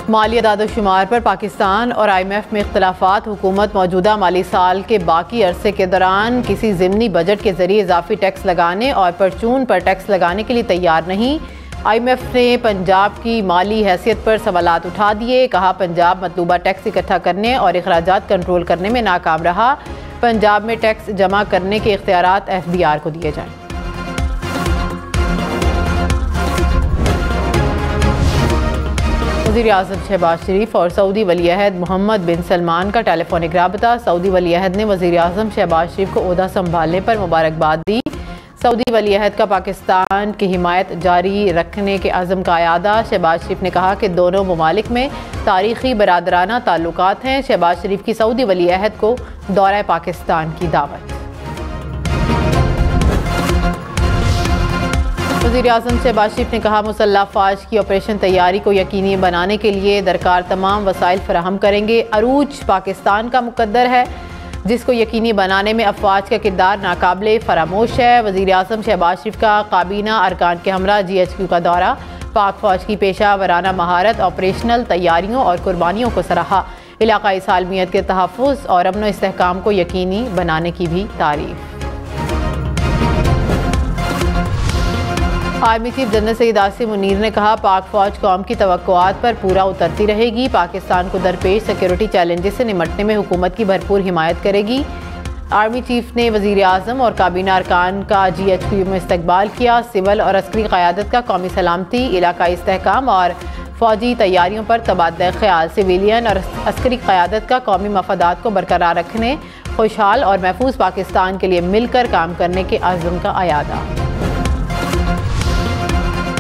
माली अदाद-ओ-शुमार पर पाकिस्तान और IMF में इख्तलाफात। हुकूमत मौजूदा माली साल के बाकी अरसे के दौरान किसी ज़िमनी बजट के जरिए इजाफी टैक्स लगाने और परचून पर टैक्स लगाने के लिए तैयार नहीं। IMF ने पंजाब की माली हैसियत पर सवालात उठा दिए। कहा, पंजाब मतलूबा टैक्स इकट्ठा करने और अखराजात कंट्रोल करने में नाकाम रहा। पंजाब में टैक्स जमा करने के इख्तियारात FBR को दिए जाएं। वज़ीर आज़म शहबाज शरीफ और सऊदी वली अहद मोहम्मद बिन सलमान का टेलीफोनिक राबता। सऊदी वली अहद ने वज़ीर आज़म शहबाज शरीफ को ओहदा संभालने पर मुबारकबाद दी। सऊदी वली अहद का पाकिस्तान की हिमायत जारी रखने के अज़म का अयादा। शहबाज शरीफ ने कहा कि दोनों ममालिक में तारीख़ी बरादराना ताल्लुकात हैं। शहबाज शरीफ की सऊदी वली अहद को दौरा पाकिस्तान की दावत। वज़ीर आज़म शहबाज शरीफ ने कहा, मुसल्लह फ़ौज की ऑपरेशन तैयारी को यकीनी बनाने के लिए दरकार तमाम वसाइल फराहम करेंगे। अरूज पाकिस्तान का मुकद्दर है, जिसको यकीनी बनाने में अफवाज का किरदार नाकाबिले फरामोश है। वज़ीर आज़म शहबाज शरीफ का काबीना अरकान के हमरा GHQ का दौरा। पाक फ़ौज की पेशा वराना महारत, ऑपरेशनल तैयारियों और कुर्बानियों को सराहा। इलाकाई सालमियत के तहफ़्फ़ुज़ और अमन व इस्तेहकाम को यकीनी बनाने की भी तारीफ़। Army chief general Syed Asim Munir ने कहा, पाक फ़ौज कौम की तवक्कुआत पर पूरा उतरती रहेगी। पाकिस्तान को दरपेश सिक्योरिटी चैलेंजेस से निपटने में हुकूमत की भरपूर हिमायत करेगी। आर्मी चीफ ने वज़ीर आज़म और काबीना अरकान का GHQ में इस्तकबाल किया। सिविल और अस्करी क़यादत का कौमी सलामती, इलाकाई इस्तेहकाम और फ़ौजी तैयारियों पर तबादला ख्याल। सिविलियन और अस्करी क़यादत का कौमी मफादात को बरकरार रखने, खुशहाल और महफूज पाकिस्तान के लिए मिलकर काम करने के अज़्म का अयादा।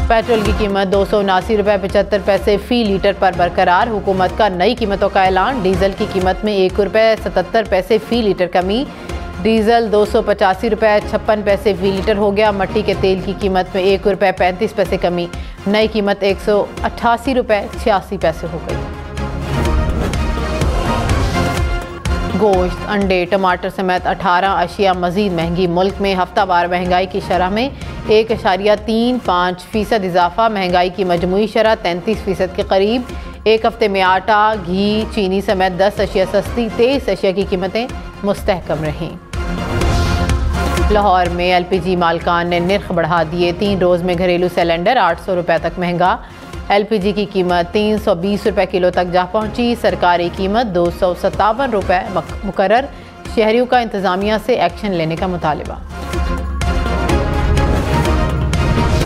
पेट्रोल की कीमत 279 रुपये 75 पैसे फ़ी लीटर पर बरकरार। हुकूमत का नई कीमतों का ऐलान। डीजल की कीमत में 1 रुपये 77 पैसे फ़ी लीटर कमी। डीजल 285 रुपये 56 पैसे फ़ी लीटर हो गया। मट्टी के तेल की कीमत में 1 रुपये 35 पैसे कमी। नई कीमत 188 रुपये 86 पैसे हो गई। गोश्त, अंडे, टमाटर समेत 18 अशिया मज़ीद महंगी। मुल्क में हफ्तावार महंगाई की शरह में 1.35% इजाफा। महंगाई की मजमूई शरह 33% के करीब। एक हफ्ते में आटा, घी, चीनी समेत 10 अशिया सस्ती, 23 अशिया की कीमतें मुस्तहकम रहीं। लाहौर में LPG मालकान ने निर्ख बढ़ा दिए। 3 रोज़ में घरेलू सिलेंडर 800 रुपये तक महंगा। LPG की कीमत 320 रुपये किलो तक जा पहुंची। सरकारी कीमत 257 रुपये मुकर्रर। शहरियों का इंतज़ामिया से एक्शन लेने का मुतालबा।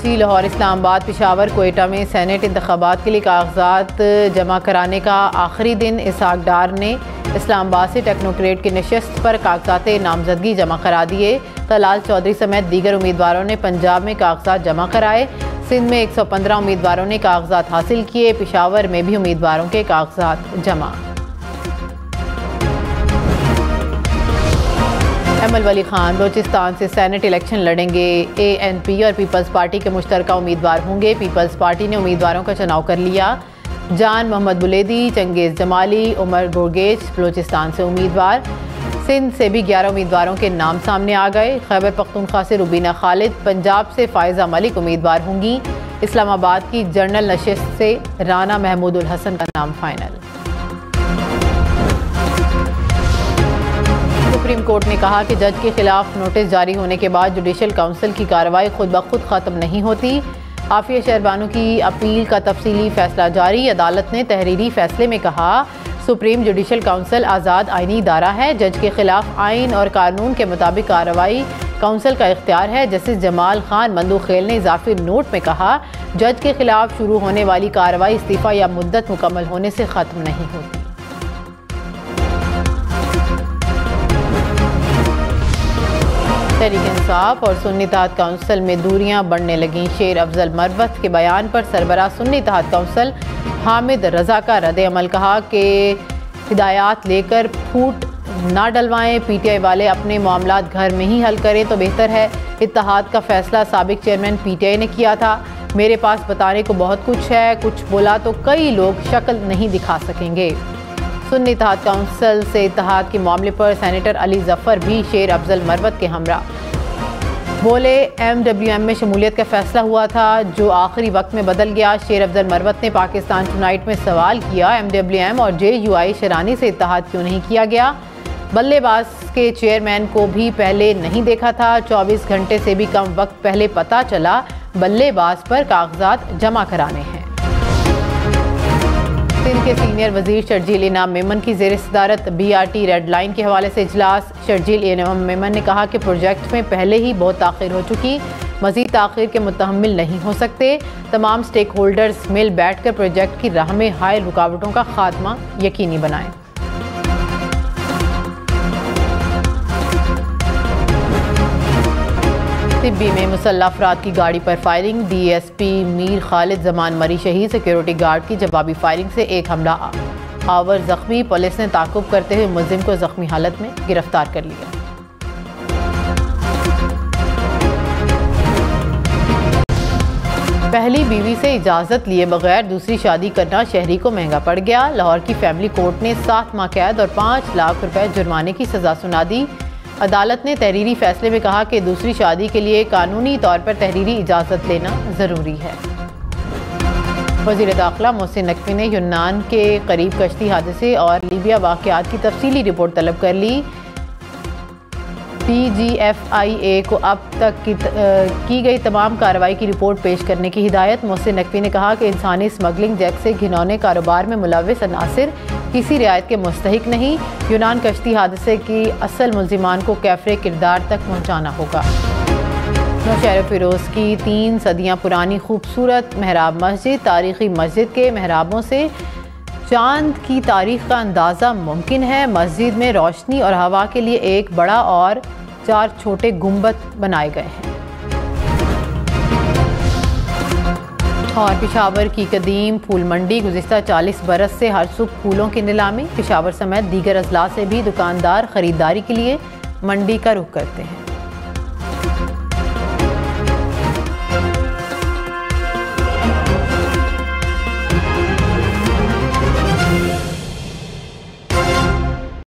लाहौर, इस्लामाबाद, पेशावर, कोयटा में सेनेट इंतखाबात के लिए कागजात जमा कराने का आखिरी दिन। इसहाक डार ने इस्लामाबाद से टेक्नोक्रेट की नशस्त पर कागजात नामजदगी जमा करा दिए। तलाल चौधरी समेत दीगर उम्मीदवारों ने पंजाब में कागजात जमा कराए। सिंध में 115 उम्मीदवारों ने कागजात हासिल किए। पेशावर में भी उम्मीदवारों के कागजात जमा। अमल वली खान बलोचिस्तान से सेनेट इलेक्शन लड़ेंगे। ANP और पीपल्स पार्टी के मुश्तरका उम्मीदवार होंगे। पीपल्स पार्टी ने उम्मीदवारों का चुनाव कर लिया। जान मोहम्मद बुलेदी, चंगेज़ जमाली, उमर गुरगेज बलोचिस्तान से उम्मीदवार। सिंध से भी 11 उम्मीदवारों के नाम सामने आ गए। खैबर पख्तूनख्वा से रुबीना खालिद, पंजाब से फ़ायज़ा मलिक उम्मीदवार होंगी। इस्लामाबाद की जनरल नशिस्त से राना महमूदुल हसन का नाम फाइनल। सुप्रीम कोर्ट ने कहा कि जज के खिलाफ नोटिस जारी होने के बाद जुडिशल काउंसिल की कार्रवाई खुद ब खुद ख़त्म नहीं होती। आफिया शहरबानू की अपील का तफसीली फैसला जारी। अदालत ने तहरीरी फैसले में कहा, सुप्रीम जुडिशल काउंसिल आज़ाद आइनी इदारा है। जज के खिलाफ आइन और कानून के मुताबिक कार्रवाई काउंसिल का इख्तियार है। जस्टिस जमाल खान मंदूखेल ने इजाफी नोट में कहा, जज के खिलाफ शुरू होने वाली कार्रवाई इस्तीफ़ा या मुद्दत मुकम्मल होने से ख़त्म नहीं होती। तहरीक इंसाफ और सुन्नी इत्तेहाद काउंसिल में दूरियां बढ़ने लगीं। शेर अफजल मरवत के बयान पर सरबराह सुन्नी इत्तेहाद काउंसिल हामिद रजा का रद्द-ए-अमल। कहा कि हिदायत लेकर फूट ना डलवाएं। PTI वाले अपने मामलात घर में ही हल करें तो बेहतर है। इत्तेहाद का फैसला साबिक चेयरमैन PTI ने किया था। मेरे पास बताने को बहुत कुछ है, कुछ बोला तो कई लोग शक्ल नहीं दिखा सकेंगे। सुन्नी इत्तेहाद काउंसिल से इत्तेहाद के मामले पर सेनेटर अली जफर भी शेर अफजल मरवत के हमरा। बोले MWM में शमूलियत का फैसला हुआ था जो आखिरी वक्त में बदल गया। शेर अफजल मरवत ने पाकिस्तान टुनाइट में सवाल किया, MWM और JUI शरानी से इत्तेहाद क्यों नहीं किया गया। बल्लेबाज के चेयरमैन को भी पहले नहीं देखा था। 24 घंटे से भी कम वक्त पहले पता चला बल्लेबाज पर कागजात जमा कराने हैं। सिंध के सीनियर वजीर शर्जील इनाम मेमन की ज़ेर सदारत BRT रेड लाइन के हवाले से इजलास। शर्जील इनाम मेमन ने कहा कि प्रोजेक्ट में पहले ही बहुत ताख़ीर हो चुकी, मज़ीद ताख़ीर के मुतहम्मिल नहीं हो सकते। तमाम स्टेक होल्डर्स मिल बैठ कर प्रोजेक्ट की राह में हायल रुकावटों का खात्मा यकीनी बनाएं। तिब्बी में मुसल्लह अफराद की गाड़ी पर फायरिंग, DSP मीर खालिद जमान मरी शहीद। सिक्योरिटी गार्ड की जवाबी फायरिंग से एक हमला आवर जख्मी। पुलिस ने ताक़ुब करते हुए मुलजिम को जख्मी हालत में गिरफ्तार कर लिया। पहली बीवी से इजाज़त लिए बगैर दूसरी शादी करना शहरी को महंगा पड़ गया। लाहौर की फैमिली कोर्ट ने 7 माह कैद और 5 लाख रुपए जुर्माने की सज़ा सुना दी। अदालत ने तहरीरी फैसले में कहा कि दूसरी शादी के लिए कानूनी तौर पर तहरीरी इजाज़त लेना ज़रूरी है। वज़ीर दाखिला मोहसिन नकवी ने यूनान के करीब कश्ती हादसे और लीबिया वाक़यात की तफसीली रिपोर्ट तलब कर ली। PGFIA को अब तक की गई तमाम कार्रवाई की रिपोर्ट पेश करने की हिदायत। मोहसिन नकवी ने कहा कि इंसानी स्मगलिंग जैसे घिनौने कारोबार में मुलव्विस अनासिर किसी रियायत के मुस्तहिक नहीं। यूनान कश्ती हादसे की असल मुल्जिमान को कैफरे किरदार तक पहुँचाना होगा। नौशहर फिरोज़ की 3 सदियाँ पुरानी खूबसूरत मेहराब मस्जिद। तारीख़ी मस्जिद के मेहराबों से चांद की तारीख का अंदाज़ा मुमकिन है। मस्जिद में रोशनी और हवा के लिए एक बड़ा और 4 छोटे गुंबद बनाए गए हैं। और पेशावर की कदीम फूल मंडी गुज़िश्ता 40 बरस से हर सुबह फूलों की नीलामी। पेशावर समेत दीगर अजला से भी दुकानदार ख़रीदारी के लिए मंडी का रुख करते हैं।